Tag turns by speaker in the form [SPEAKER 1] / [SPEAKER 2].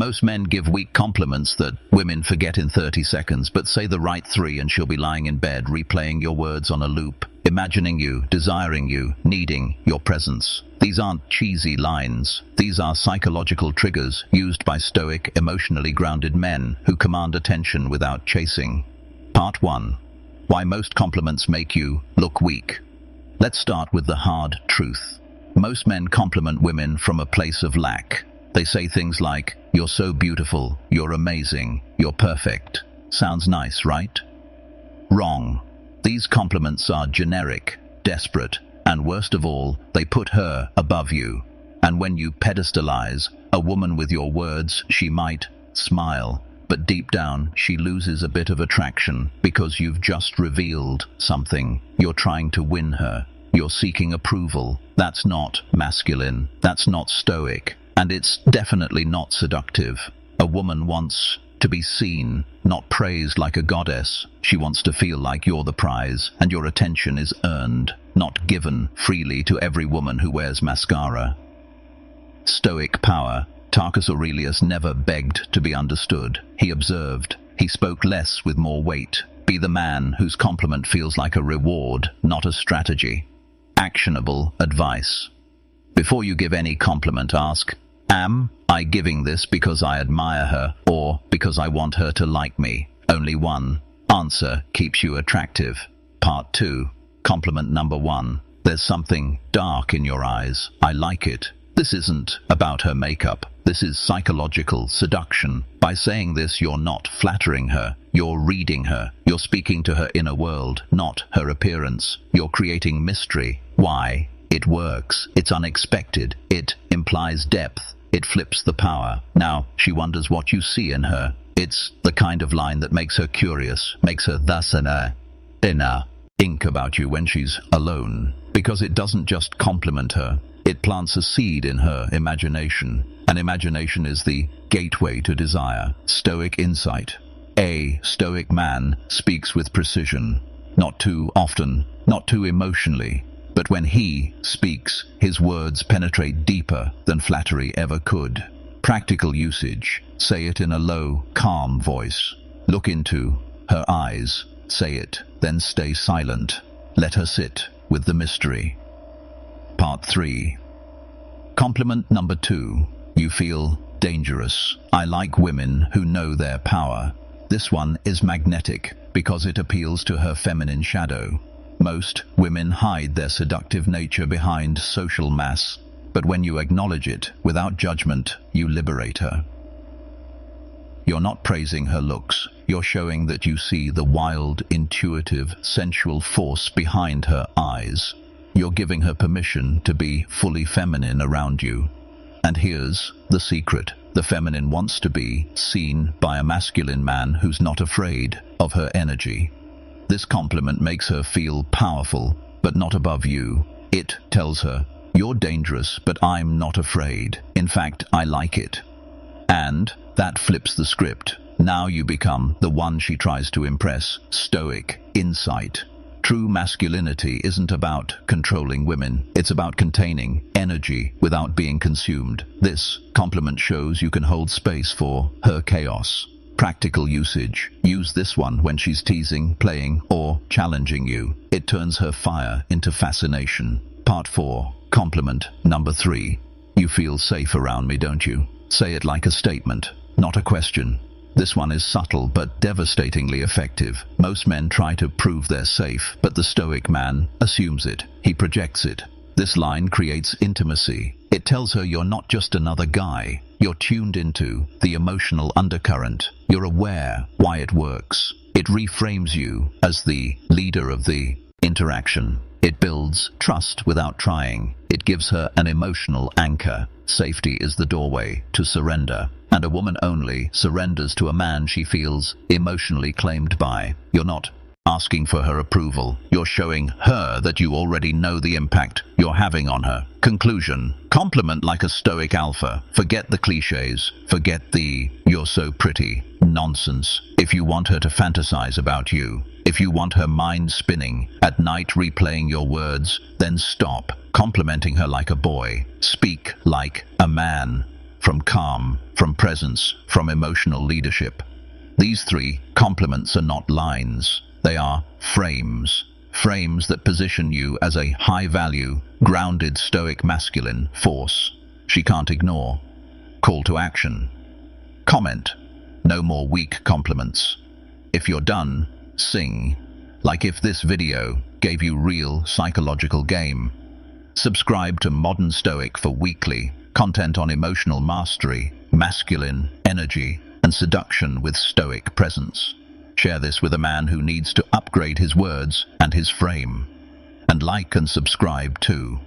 [SPEAKER 1] Most men give weak compliments that women forget in 30 seconds, but say the right three and she'll be lying in bed replaying your words on a loop, imagining you, desiring you, needing your presence. These aren't cheesy lines. These are psychological triggers used by stoic, emotionally grounded men who command attention without chasing. Part 1. Why most compliments make you look weak. Let's start with the hard truth. Most men compliment women from a place of lack. They say things like, "You're so beautiful, you're amazing, you're perfect." Sounds nice, right? Wrong. These compliments are generic, desperate, and worst of all, they put her above you. And when you pedestalize a woman with your words, she might smile, but deep down she loses a bit of attraction because you've just revealed something. You're trying to win her. You're seeking approval. That's not masculine. That's not stoic. And it's definitely not seductive. A woman wants to be seen, not praised like a goddess. She wants to feel like you're the prize, and your attention is earned, not given freely to every woman who wears mascara. Stoic power. Marcus Aurelius never begged to be understood. He observed. He spoke less with more weight. Be the man whose compliment feels like a reward, not a strategy. Actionable advice. Before you give any compliment, ask, am I giving this because I admire her or because I want her to like me? Only one answer keeps you attractive. Part 2. Compliment number 1. There's something dark in your eyes. I like it. This isn't about her makeup. This is psychological seduction. By saying this, you're not flattering her. You're reading her. You're speaking to her inner world, not her appearance. You're creating mystery. Why? It works. It's unexpected. It implies depth. It flips the power. Now, she wonders what you see in her. It's the kind of line that makes her curious, makes her thus think about you when she's alone. Because it doesn't just compliment her. It plants a seed in her imagination. And imagination is the gateway to desire. Stoic insight. A stoic man speaks with precision. Not too often, not too emotionally. But when he speaks, his words penetrate deeper than flattery ever could. Practical usage. Say it in a low, calm voice. Look into her eyes. Say it, then stay silent. Let her sit with the mystery. Part 3. Compliment number 2. You feel dangerous. I like women who know their power. This one is magnetic because it appeals to her feminine shadow. Most women hide their seductive nature behind social mass, but when you acknowledge it without judgment, you liberate her. You're not praising her looks. You're showing that you see the wild, intuitive, sensual force behind her eyes. You're giving her permission to be fully feminine around you. And here's the secret. The feminine wants to be seen by a masculine man who's not afraid of her energy. This compliment makes her feel powerful, but not above you. It tells her, you're dangerous, but I'm not afraid. In fact, I like it. And that flips the script. Now you become the one she tries to impress. Stoic insight. True masculinity isn't about controlling women. It's about containing energy without being consumed. This compliment shows you can hold space for her chaos. Practical usage. Use this one when she's teasing, playing, or challenging you. It turns her fire into fascination. Part 4. Compliment number 3. You feel safe around me, don't you? Say it like a statement, not a question. This one is subtle but devastatingly effective. Most men try to prove they're safe, but the stoic man assumes it. He projects it. This line creates intimacy. It tells her you're not just another guy. You're tuned into the emotional undercurrent. You're aware why it works. It reframes you as the leader of the interaction. It builds trust without trying. It gives her an emotional anchor. Safety is the doorway to surrender. And a woman only surrenders to a man she feels emotionally claimed by. You're not asking for her approval. You're showing her that you already know the impact you're having on her. Conclusion. Compliment like a stoic alpha. Forget the cliches. Forget the "you're so pretty" nonsense. If you want her to fantasize about you, if you want her mind spinning at night replaying your words, then stop complimenting her like a boy. Speak like a man. from calm, from presence, from emotional leadership. These three compliments are not lines. They are frames. Frames that position you as a high-value, grounded Stoic masculine force she can't ignore. Call to action. Comment. No more weak compliments. If you're done, sing. Like if this video gave you real psychological game. Subscribe to Modern Stoic for weekly content on emotional mastery, masculine energy, and seduction with Stoic presence. Share this with a man who needs to upgrade his words and his frame. And like and subscribe too.